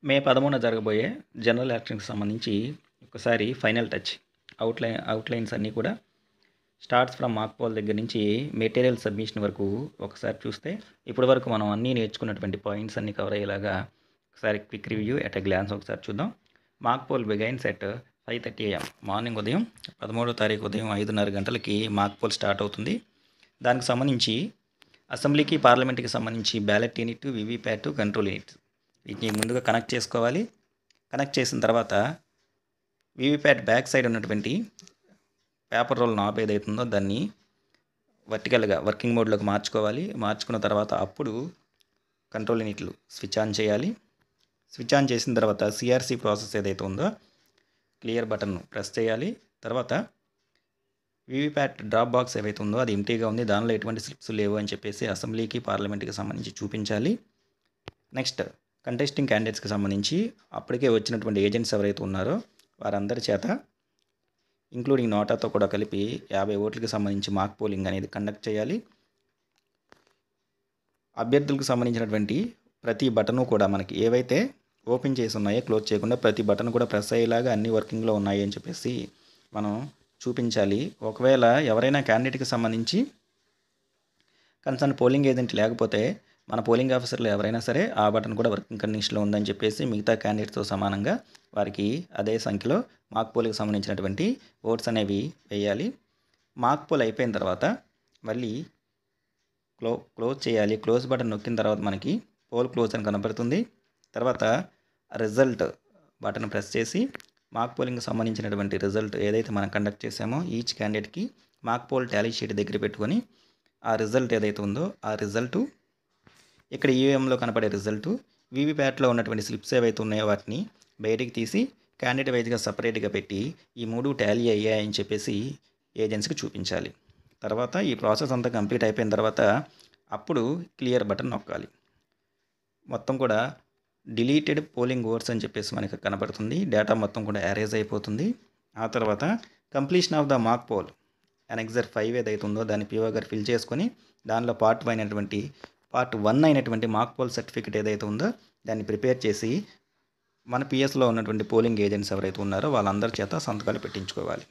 మే 13న జరగబోయే జనరల్ ఎలక్షన్‌కి సంబంధించి ఒకసారి ఫైనల్ టచ్. అవుట్‌లైన్స్ అన్నీ కూడా స్టార్ట్స్ ఫ్రమ్ మాక్ పోల్ దగ్గర నుంచి మెటీరియల్ సబ్మిషన్ వరకు ఒకసారి చూస్తే, ఇప్పటి వరకు మనం అన్నీ నేర్చుకున్నటువంటి పాయింట్స్ అన్నీ కవర్ అయ్యేలాగా ఒకసారి quick review at a glance ఒకసారి చూద్దాం. Mock poll begins at 5:30 AM morning ఉదయం 13వ తారీఖు ఉదయం 5:30 గంటలకి మాక్ పోల్ స్టార్ట్ అవుతుంది. దానికి సంబంధించి అసెంబ్లీకి, పార్లమెంట్కి సంబంధించి ballot unit, VVPAT, control unit వీటిని ముందుగా కనెక్ట్ చేసుకోవాలి. కనెక్ట్ చేసిన తర్వాత వీవీప్యాట్ బ్యాక్ సైడ్ ఉన్నటువంటి పేపర్ రోల్ నాబ్ ఏదైతుందో దాన్ని వర్టికల్గా వర్కింగ్ మోడ్లోకి మార్చుకోవాలి. మార్చుకున్న తర్వాత అప్పుడు కంట్రోల్ యూనిట్లు స్విచ్ ఆన్ చేయాలి. స్విచ్ ఆన్ చేసిన తర్వాత సిఆర్సి ప్రాసెస్ ఏదైతే ఉందో క్లియర్ బటన్ ప్రెస్ చేయాలి. తర్వాత వీవీప్యాట్ డ్రాప్ బాక్స్ ఏవైతే ఉందో అది ఎంటీగా ఉంది, దానిలో ఎటువంటి స్లిప్స్ లేవు అని చెప్పేసి అసెంబ్లీకి, పార్లమెంట్కి సంబంధించి చూపించాలి. నెక్స్ట్ కంటెస్టింగ్ క్యాండిడేట్స్కి సంబంధించి అప్పటికే వచ్చినటువంటి ఏజెంట్స్ ఎవరైతే ఉన్నారో వారందరి చేత ఇంక్లూడింగ్ నోటాతో కూడా కలిపి 50 ఓట్లకి సంబంధించి మాక్ పోలింగ్ అనేది కండక్ట్ చేయాలి. అభ్యర్థులకు సంబంధించినటువంటి ప్రతి బటను కూడా మనకి ఏవైతే ఓపెన్ చేసి ఉన్నాయో క్లోజ్ చేయకుండా ప్రతి బటన్ కూడా ప్రెస్ అయ్యేలాగా అన్ని వర్కింగ్లో ఉన్నాయి అని చెప్పేసి మనం చూపించాలి. ఒకవేళ ఎవరైనా క్యాండిడేట్కి సంబంధించి కన్సర్న్ పోలింగ్ ఏజెంట్ లేకపోతే మన పోలింగ్ ఆఫీసర్లు ఎవరైనా సరే ఆ బటన్ కూడా వర్కింగ్ కండిషన్లో ఉందని చెప్పేసి మిగతా క్యాండిడేట్స్తో సమానంగా వారికి అదే సంఖ్యలో మాక్ పోల్కి సంబంధించినటువంటి ఓట్స్ అనేవి వేయాలి. మాక్ పోల్ అయిపోయిన తర్వాత మళ్ళీ క్లోజ్ చేయాలి. క్లోజ్ బటన్ నొక్కిన తర్వాత మనకి పోల్ క్లోజ్ అని కనబడుతుంది. తర్వాత రిజల్ట్ బటన్ ప్రెస్ చేసి మాక్ పోలింగ్కి సంబంధించినటువంటి రిజల్ట్ ఏదైతే మనం కండక్ట్ చేసామో ఈచ్ క్యాండిడేట్కి మాక్ పోల్ టాలీ షీట్ దగ్గర పెట్టుకొని ఆ రిజల్ట్ ఏదైతే ఉందో ఆ రిజల్టు ఇక్కడ ఈవీఎంలో కనపడే రిజల్టు వీవీప్యాట్లో ఉన్నటువంటి స్లిప్స్ ఏవైతే ఉన్నాయో వాటిని బయటికి తీసి క్యాండిడేట్ వైజ్గా సపరేట్గా పెట్టి ఈ 3 టాలీ అయ్యాయని చెప్పేసి ఏజెన్సీకి చూపించాలి. తర్వాత ఈ ప్రాసెస్ అంతా కంప్లీట్ అయిపోయిన తర్వాత అప్పుడు క్లియర్ బటన్ నొక్కాలి. మొత్తం కూడా డిలీటెడ్ పోలింగ్ ఓట్స్ అని చెప్పేసి మనకి కనబడుతుంది. డేటా మొత్తం కూడా ఎరేజ్ అయిపోతుంది. ఆ తర్వాత completion of the mock poll annexure 5 ఏదైతే ఉందో దాన్ని పిఓ గారు ఫిల్ చేసుకొని దానిలో పార్ట్ 1 అయినటువంటి మాక్ పోల్ సర్టిఫికేట్ ఏదైతే ఉందో దాన్ని ప్రిపేర్ చేసి మన పిఎస్లో ఉన్నటువంటి పోలింగ్ ఏజెంట్స్ ఎవరైతే ఉన్నారో వాళ్ళందరి చేత సంతకాలు పెట్టించుకోవాలి.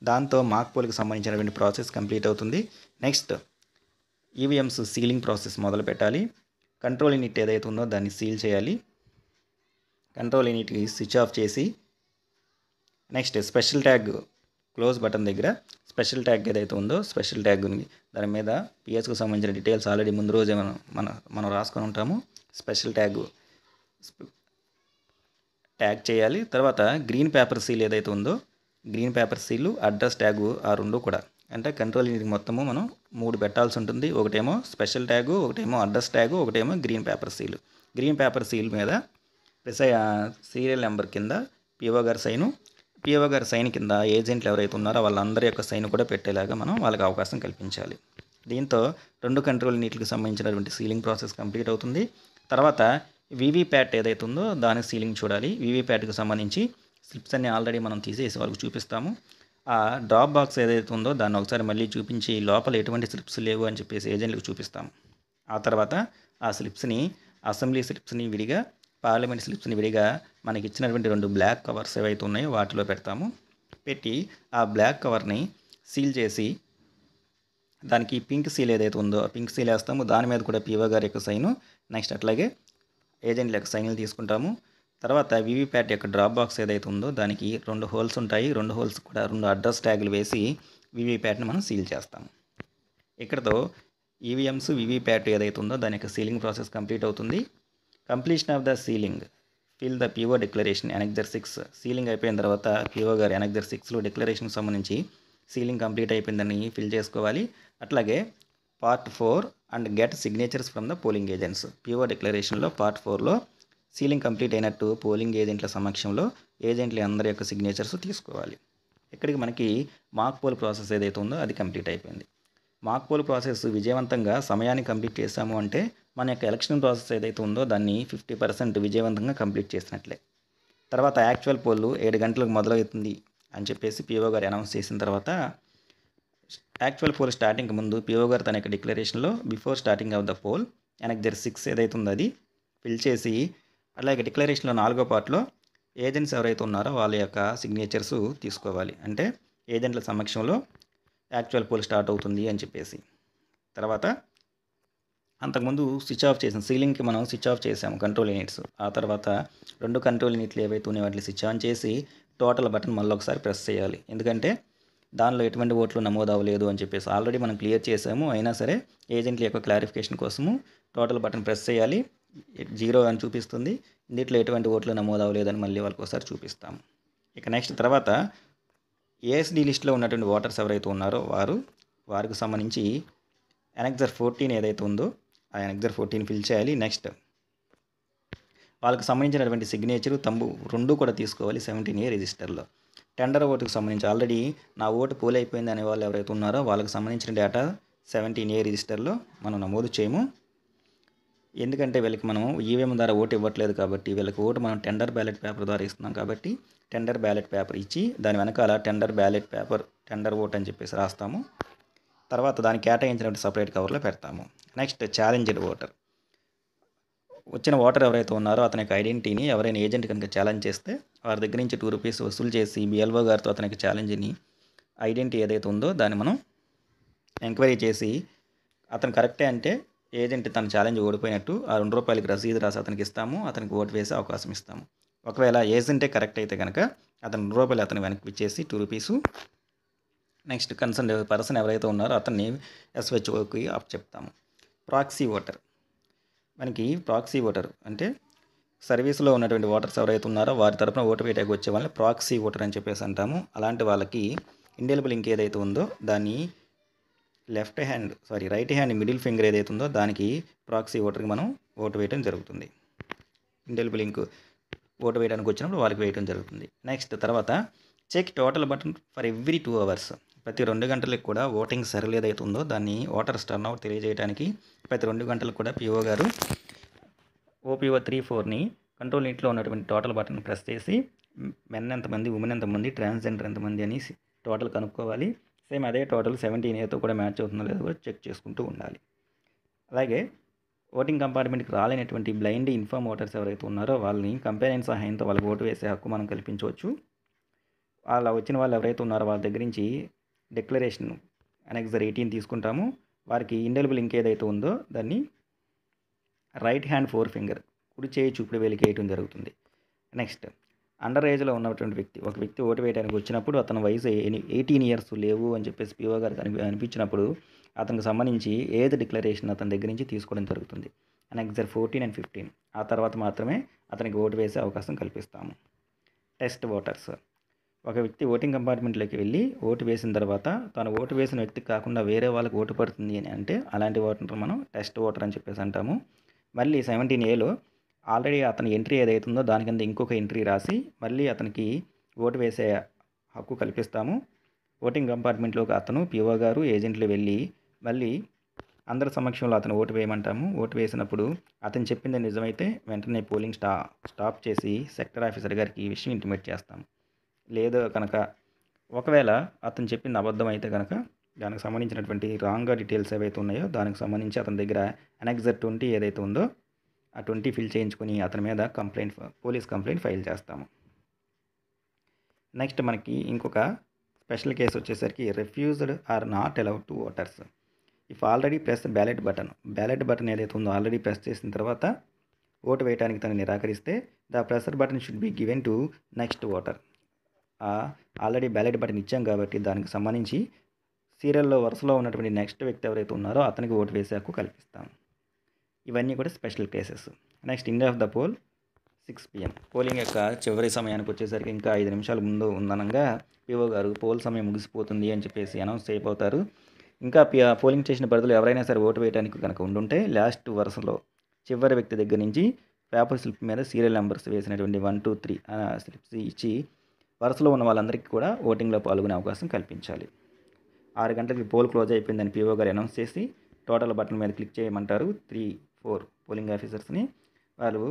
దాంతో మాక్ పోల్కి సంబంధించినటువంటి ప్రాసెస్ కంప్లీట్ అవుతుంది. నెక్స్ట్ ఈవీఎంస్ సీలింగ్ ప్రాసెస్ మొదలు పెట్టాలి. కంట్రోల్ యూనిట్ ఏదైతే ఉందో దాన్ని సీల్ చేయాలి. కంట్రోల్ యూనిట్కి స్విచ్ ఆఫ్ చేసి next special tag close button దగ్గర స్పెషల్ ట్యాగ్ ఏదైతే ఉందో స్పెషల్ ట్యాగ్ ఉంది దాని మీద పిఎస్కు సంబంధించిన డీటెయిల్స్ ఆల్రెడీ ముందు రోజే మనం రాసుకొని ఉంటాము. స్పెషల్ ట్యాగ్ చేయాలి. తర్వాత గ్రీన్ పేపర్ సీల్ ఏదైతే ఉందో green paper seal, address tag ఆ రెండు కూడా అంటే కంట్రోల్ యూనిట్ మొత్తము మనం 3 పెట్టాల్సి ఉంటుంది. ఒకటేమో స్పెషల్ ట్యాగు, ఒకటేమో అడ్రస్ ట్యాగు, ఒకటేమో green paper seal. Green paper seal మీద సీరియల్ నెంబర్ కింద పిఓ గారి సైను, పిఓ గారి సైన్ కింద ఏజెంట్లు ఎవరైతే ఉన్నారో వాళ్ళందరి యొక్క సైన్ కూడా పెట్టేలాగా మనం వాళ్ళకి అవకాశం కల్పించాలి. దీంతో 2 కంట్రోల్ యూనిట్లకు సంబంధించినటువంటి సీలింగ్ ప్రాసెస్ కంప్లీట్ అవుతుంది. తర్వాత వీవీప్యాట్ ఏదైతే ఉందో దాని సీలింగ్ చూడాలి. వీవీప్యాట్కి సంబంధించి స్లిప్స్ అన్ని ఆల్రెడీ మనం తీసేసి వాళ్ళకి చూపిస్తాము. ఆ డ్రాప్ బాక్స్ ఏదైతే ఉందో దాన్ని ఒకసారి మళ్ళీ చూపించి లోపల ఎటువంటి స్లిప్స్ లేవు అని చెప్పేసి ఏజెంట్లకు చూపిస్తాము. ఆ తర్వాత ఆ స్లిప్స్ని అసెంబ్లీ స్లిప్స్ని విడిగా, పార్లమెంట్ స్లిప్స్ని విడిగా మనకి ఇచ్చినటువంటి 2 బ్లాక్ కవర్స్ ఏవైతే ఉన్నాయో వాటిలో పెడతాము. పెట్టి ఆ బ్లాక్ కవర్ని సీల్ చేసి దానికి పింక్ సీల్ ఏదైతే ఉందో పింక్ సీల్ వేస్తాము. దాని మీద కూడా పిఓ గారి యొక్క సైను, నెక్స్ట్ అట్లాగే ఏజెంట్ల యొక్క సైన్లు తీసుకుంటాము. తర్వాత వీవీప్యాట్ యొక్క డ్రాప్ బాక్స్ ఏదైతే ఉందో దానికి 2 హోల్స్ ఉంటాయి. 2 హోల్స్ కూడా 2 అడ్రస్ ట్యాగులు వేసి వీవీప్యాట్ని మనం సీల్ చేస్తాము. ఇక్కడతో ఈవీఎంస్ వీవీప్యాట్ ఏదైతే ఉందో దాని యొక్క సీలింగ్ ప్రాసెస్ కంప్లీట్ అవుతుంది. Completion of the ceiling fill the PO declaration annexure 6 ceiling అయిపోయిన తర్వాత పిఓ గారు అనెక్సర్ 6లో డిక్లరేషన్కి సంబంధించి సీలింగ్ కంప్లీట్ అయిపోయిందని ఫిల్ చేసుకోవాలి. అట్లాగే part 4 and get signatures from the polling agents PO డిక్లరేషన్లో పార్ట్ 4లో సీలింగ్ కంప్లీట్ అయినట్టు పోలింగ్ ఏజెంట్ల సమక్షంలో ఏజెంట్ల అందరి యొక్క సిగ్నేచర్స్ తీసుకోవాలి. ఇక్కడికి మనకి మాక్ పోల్ ప్రాసెస్ ఏదైతే ఉందో అది కంప్లీట్ అయిపోయింది. మాక్ పోల్ ప్రాసెస్ విజయవంతంగా సమయాన్ని కంప్లీట్ చేశాము అంటే మన యొక్క ఎలక్షన్ ప్రాసెస్ ఏదైతే ఉందో దాన్ని 50% విజయవంతంగా కంప్లీట్ చేసినట్లే. తర్వాత యాక్చువల్ పోల్ 7 గంటలకు మొదలవుతుంది అని చెప్పేసి పిఓ గారు అనౌన్స్ చేసిన తర్వాత యాక్చువల్ పోల్ స్టార్టింగ్కి ముందు పిఓ గారు తన యొక్క డిక్లరేషన్లో before starting of the poll annexure 6 ఏదైతే ఉందో అది ఫిల్ చేసి అలాగే డిక్లరేషన్లో 4వ పార్ట్‌లో ఏజెంట్స్ ఎవరైతే ఉన్నారో వాళ్ళ యొక్క సిగ్నేచర్స్ తీసుకోవాలి. అంటే ఏజెంట్ల సమక్షంలో యాక్చువల్ పోల్ స్టార్ట్ అవుతుంది అని చెప్పేసి. తర్వాత అంతకుముందు స్విచ్ ఆఫ్ చేసాం. సీలింగ్‌కి మనం స్విచ్ ఆఫ్ చేసాము కంట్రోల్ యూనిట్స్. ఆ తర్వాత 2 కంట్రోల్ యూనిట్లు ఏవైతే ఉన్నాయో వాటిని స్విచ్ ఆన్ చేసి టోటల్ బటన్ మళ్ళీ ఒకసారి ప్రెస్ చేయాలి. ఎందుకంటే దానిలో ఎటువంటి ఓట్లు నమోదు అవ్వలేదు అని చెప్పేసి ఆల్రెడీ మనం క్లియర్ చేసాము. అయినా సరే ఏజెంట్ల యొక్క క్లారిఫికేషన్ కోసము టోటల్ బటన్ ప్రెస్ చేయాలి. 0 అని చూపిస్తుంది. దీంట్లో ఎటువంటి ఓట్లు నమోదు అవ్వలేదని మళ్ళీ వాళ్ళకి ఒకసారి చూపిస్తాము. ఇక నెక్స్ట్ తర్వాత ఏఎస్డి లిస్ట్లో ఉన్నటువంటి ఓటర్స్ ఎవరైతే ఉన్నారో వారికి సంబంధించి అనెక్సర్ 14 ఏదైతే ఉందో ఆ అనెక్సర్ 14 ఫిల్ చేయాలి. నెక్స్ట్ వాళ్ళకి సంబంధించినటువంటి సిగ్నేచరు తంబు 2 కూడా తీసుకోవాలి 17A రిజిస్టర్లో. టెండర్ ఓటుకు సంబంధించి ఆల్రెడీ నా ఓటు పోల్ అయిపోయింది అనే వాళ్ళు ఎవరైతే ఉన్నారో వాళ్ళకి సంబంధించిన డేటా 17A రిజిస్టర్లో మనం నమోదు చేయము. ఎందుకంటే వీళ్ళకి మనం ఈవీఎం ద్వారా ఓటు ఇవ్వట్లేదు కాబట్టి వీళ్ళకి ఓటు మనం టెండర్ బ్యాలెట్ పేపర్ ద్వారా ఇస్తున్నాం కాబట్టి టెండర్ బ్యాలెట్ పేపర్ ఇచ్చి దాని వెనకాల tender ballot paper tender vote అని చెప్పేసి రాస్తాము. తర్వాత దానికి కేటాయించినటువంటి సపరేట్ కవర్లో పెడతాము. Next challenged voter. వచ్చిన ఓటర్ ఎవరైతే ఉన్నారో అతని యొక్క ఐడెంటిటీని ఎవరైనా ఏజెంట్ కనుక ఛాలెంజ్ చేస్తే వారి దగ్గర నుంచి ₹2 వసూలు చేసి బిఎల్ఓ గారితో అతనికి ఛాలెంజ్ని ఐడెంటిటీ ఏదైతే ఉందో దాన్ని మనం ఎంక్వైరీ చేసి అతను కరెక్టే అంటే ఏజెంట్ తన ఛాలెంజ్ ఓడిపోయినట్టు ఆ ₹2 రసీదు రాసి అతనికి ఇస్తాము. అతనికి ఓటు వేసే అవకాశం ఇస్తాము. ఒకవేళ ఏజెంటే కరెక్ట్ అయితే కనుక అతను ₹2 అతను వెనక్కి ఇచ్చేసి ₹2. నెక్స్ట్ కన్సర్న్ పర్సన్ ఎవరైతే ఉన్నారో అతన్ని ఎస్హెచ్ఓకి అప్ చెప్తాము. Proxy voter. మనకి ప్రాక్సీ ఓటర్ అంటే సర్వీస్లో ఉన్నటువంటి ఓటర్స్ ఎవరైతే ఉన్నారో వారి తరపున ఓటు వేయడానికి వచ్చే వాళ్ళని ప్రాక్సీ ఓటర్ అని చెప్పేసి అంటాము. అలాంటి వాళ్ళకి ఇండెలిబుల్ లింక్ ఏదైతే ఉందో దాన్ని రైట్ హ్యాండ్ మిడిల్ ఫింగర్ ఏదైతే ఉందో దానికి ప్రాక్సీ ఓటర్కి మనం ఓటు వేయడం జరుగుతుంది. ఇండెలిబుల్ లింక్ ఓటు వేయడానికి వచ్చినప్పుడు వాళ్ళకి వేయడం జరుగుతుంది. నెక్స్ట్ తర్వాత check total button for every 2 hours. ప్రతి 2 గంటలకు కూడా ఓటింగ్ సరళి ఏదైతే ఉందో దాన్ని ఓటర్స్ టర్న్అవుట్ తెలియజేయడానికి ప్రతి 2 గంటలకు కూడా పిఓ గారు ఓపీఓ 34ని కంట్రోల్ యూనిట్లో ఉన్నటువంటి టోటల్ బటన్ ప్రెస్ చేసి మెన్ ఎంతమంది, ఉమెన్ ఎంతమంది, ట్రాన్స్జెండర్ ఎంతమంది అని టోటల్ కనుక్కోవాలి. సేమ్ అదే టోటల్ 17Aతో కూడా మ్యాచ్ అవుతుందో లేదో కూడా చెక్ చేసుకుంటూ ఉండాలి. అలాగే ఓటింగ్ కంపార్ట్మెంట్కి రాలేనటువంటి బ్లైండ్ ఇన్ఫార్మ్ ఓటర్స్ ఎవరైతే ఉన్నారో వాళ్ళని కంపానియన్ సహాయంతో వాళ్ళకి ఓటు వేసే హక్కు మనం కల్పించవచ్చు. అలా వచ్చిన వాళ్ళు ఎవరైతే ఉన్నారో వాళ్ళ దగ్గర నుంచి డిక్లరేషన్ అనెక్సర్ 18 తీసుకుంటాము. వారికి ఇండెలిబుల్ లింక్ ఏదైతే ఉందో దాన్ని రైట్ హ్యాండ్ 4 ఫింగర్ కుడి చేయి చూపుడు వేలికి వేయటం జరుగుతుంది. నెక్స్ట్ అండర్ ఏజ్లో ఉన్నటువంటి ఒక వ్యక్తి ఓటు వేయడానికి వచ్చినప్పుడు అతని వయసు 18 years లేవు అని చెప్పేసి పిఓ గారికి అనిపించినప్పుడు అతనికి సంబంధించి ఏజ్ డిక్లరేషన్ అతని దగ్గర నుంచి తీసుకోవడం జరుగుతుంది. Annexure 14 and 15. ఆ తర్వాత మాత్రమే అతనికి ఓటు వేసే అవకాశం కల్పిస్తాము. Test voters. ఒక వ్యక్తి ఓటింగ్ కంపార్ట్మెంట్లోకి వెళ్ళి ఓటు వేసిన తర్వాత తను ఓటు వేసిన వ్యక్తికి కాకుండా వేరే వాళ్ళకి ఓటు పడుతుంది అని అంటే అలాంటి ఓటర్ మనం టెస్ట్ ఓటర్ అని చెప్పేసి అంటాము. మళ్ళీ 17Aలో ఆల్రెడీ అతని ఎంట్రీ ఏదైతే ఉందో దాని కింద ఇంకొక ఎంట్రీ రాసి మళ్ళీ అతనికి ఓటు వేసే హక్కు కల్పిస్తాము. ఓటింగ్ కంపార్ట్మెంట్లోకి అతను పిఓ గారు ఏజెంట్లు వెళ్ళి మళ్ళీ అందరి సమక్షంలో అతను ఓటు వేయమంటాము. ఓటు వేసినప్పుడు అతను చెప్పింది నిజమైతే వెంటనే పోలింగ్ స్టాప్ చేసి సెక్టర్ ఆఫీసర్ గారికి ఈ విషయం ఇంటిమేట్ చేస్తాము. లేదు కనుక ఒకవేళ అతను చెప్పింది అబద్ధం అయితే కనుక దానికి సంబంధించినటువంటి రాంగ్గా డీటెయిల్స్ ఏవైతే ఉన్నాయో దానికి సంబంధించి అతని దగ్గర అనెక్సర్ 20 ఏదైతే ఉందో ఆ 20 ఫిల్ చేయించుకొని అతని మీద పోలీస్ కంప్లైంట్ ఫైల్ చేస్తాము. నెక్స్ట్ మనకి ఇంకొక స్పెషల్ కేసు వచ్చేసరికి refused or not allowed to voters. If already press ballot button ఏదైతే ఉందో ఆల్రెడీ ప్రెస్ చేసిన తర్వాత ఓటు వేయడానికి తను నిరాకరిస్తే the presser button should be given to next voter. Already ballot button ఇచ్చాం కాబట్టి దానికి సంబంధించి సీరియల్లో వరుసలో ఉన్నటువంటి నెక్స్ట్ వ్యక్తి ఎవరైతే ఉన్నారో అతనికి ఓటు వేసే హక్కు కల్పిస్తాం. ఇవన్నీ కూడా special cases. Next end of the poll 6 PM. Polling యొక్క చివరి సమయానికి వచ్చేసరికి ఇంకా 5 నిమిషాల ముందు ఉందనగా పిఓ గారు పోల్ సమయం ముగిసిపోతుంది అని చెప్పేసి అనౌన్స్ చేయబోతారు. ఇంకా పోలింగ్ స్టేషన్ పరిధిలో ఎవరైనా సరే ఓటు వేయడానికి కనుక ఉండుంటే లాస్ట్ వరుసలో చివరి వ్యక్తి దగ్గర నుంచి పేపర్ స్లిప్ మీద సీరియల్ నెంబర్స్ వేసినటువంటి 1, 2, 3 స్లిప్స్ ఇచ్చి వరుసలో ఉన్న వాళ్ళందరికీ కూడా ఓటింగ్లో పాల్గొనే అవకాశం కల్పించాలి. 6 గంటలకి పోల్ క్లోజ్ అయిపోయిందని పిఓ గారు అనౌన్స్ చేసి టోటల్ బటన్ మీద క్లిక్ చేయమంటారు 3, 4 పోలింగ్ ఆఫీసర్స్ని. వాళ్ళు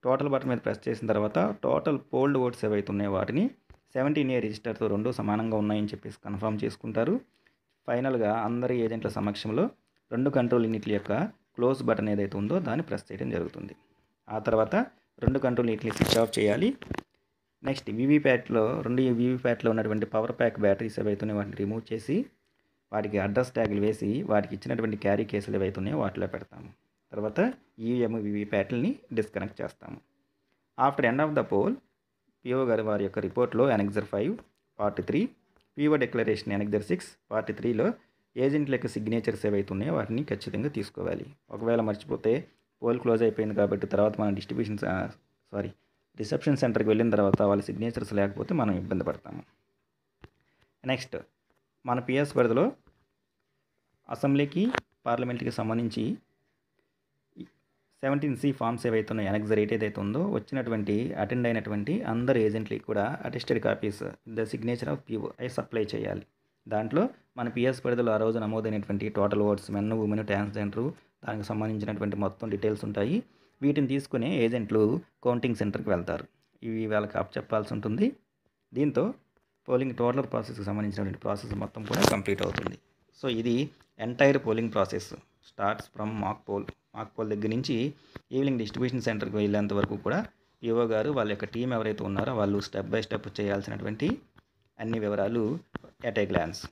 టోటల్ బటన్ మీద ప్రెస్ చేసిన తర్వాత టోటల్ పోల్డ్ ఓట్స్ ఏవైతే ఉన్నాయో వాటిని 17A రిజిస్టర్తో 2 సమానంగా ఉన్నాయని చెప్పేసి కన్ఫర్మ్ చేసుకుంటారు. ఫైనల్గా అందరి ఏజెంట్ల సమక్షంలో 2 కంట్రోల్ యూనిట్ల యొక్క క్లోజ్ బటన్ ఏదైతే ఉందో దాన్ని ప్రెస్ చేయడం జరుగుతుంది. ఆ తర్వాత 2 కంట్రోల్ యూనిట్ని స్విచ్ ఆఫ్ చేయాలి. నెక్స్ట్ రెండు వీవీప్యాట్లో ఉన్నటువంటి పవర్ ప్యాక్ బ్యాటరీస్ ఏవైతున్నాయో వాటిని రిమూవ్ చేసి వాటికి అడ్రస్ ట్యాగులు వేసి వాటికి ఇచ్చినటువంటి క్యారీ కేసులు ఏవైతున్నాయో వాటిలో పెడతాము. తర్వాత ఈవీఎం వీవీప్యాట్లని డిస్కనెక్ట్ చేస్తాము. After end of the poll PO గారు వారి యొక్క రిపోర్ట్లో annexure 5 part 3, PO declaration annexure 6 part 3లో ఏజెంట్ల యొక్క సిగ్నేచర్స్ ఏవైతే ఉన్నాయో వాటిని ఖచ్చితంగా తీసుకోవాలి. ఒకవేళ మర్చిపోతే పోల్ క్లోజ్ అయిపోయింది కాబట్టి తర్వాత మనం రిసెప్షన్ సెంటర్కి వెళ్ళిన తర్వాత వాళ్ళ సిగ్నేచర్స్ లేకపోతే మనం ఇబ్బంది పడతాము. నెక్స్ట్ మన పిఎస్ పరిధిలో అసెంబ్లీకి పార్లమెంట్కి సంబంధించి 17C ఫామ్స్ ఏవైతే ఉన్నాయో అనెక్సర్ 8 ఏదైతే ఉందో వచ్చినటువంటి అటెండ్ అయినటువంటి అందరు ఏజెంట్లకి కూడా attested copies the signature of PO అవి సప్లై చేయాలి. దాంట్లో మన పిఎస్ పరిధిలో ఆ రోజు నమోదైనటువంటి total votes, men, women, transgender, దానికి సంబంధించినటువంటి మొత్తం డీటెయిల్స్ ఉంటాయి. వీటిని తీసుకుని ఏజెంట్లు కౌంటింగ్ సెంటర్కి వెళ్తారు. ఇవి వాళ్ళకి చెప్పాల్సి ఉంటుంది. దీంతో పోలింగ్ టోటల్ ప్రాసెస్కి సంబంధించినటువంటి ప్రాసెస్ మొత్తం కూడా కంప్లీట్ అవుతుంది. సో ఇది entire polling process starts from mock poll దగ్గర నుంచి ఈవినింగ్ డిస్ట్రిబ్యూషన్ సెంటర్కి వెళ్ళేంత వరకు కూడా పిఓ గారు వాళ్ళ యొక్క టీం ఎవరైతే ఉన్నారో వాళ్ళు స్టెప్ బై స్టెప్ చేయాల్సినటువంటి అన్ని వివరాలు ఎట్ ఏ గ్లాన్స్.